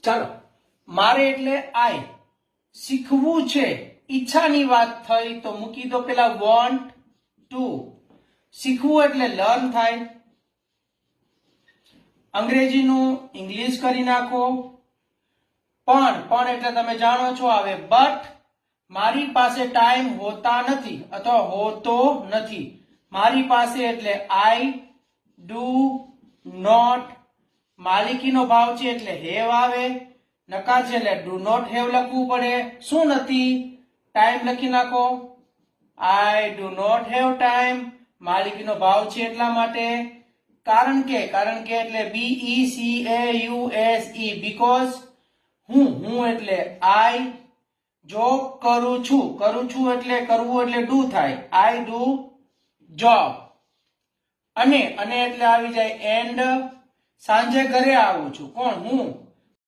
ચાલો, મારે એટલે આઈ, શીખવું છે, ઈચ્છાની વાત થઈ તો મૂકી દો પેલા વોન્ટ ટુ. શીખવું એટલે લર્ન થાય. અંગ્રેજીનું ઇંગ્લિશ કરી નાખો. પણ એટલે તમે જાણો છો આવે બટ મારી પાસે ટાઈમ હોતા નથી અથવા હોતો નથી. મારી પાસે એટલે આઈ ડુ નોટ. માલિકીનો ભાવ છે એટલે હેવ આવે. નકાર છે એટલે ડુ નોટ હેવ લખવું પડે. શું નથી? ટાઈમ લખી નાખો. I do not have time. માલિકીનો ભાવ છે એટલા માટે. કારણ કે એટલે BECAUSE બીકોઝ. હું એટલે આઈ. જોબ કરું છું એટલે કરવું એટલે ડુ થાય. I do job. અને એટલે આવી જાય એન્ડ. સાંજે ઘરે આવું છું. કોણ? હું.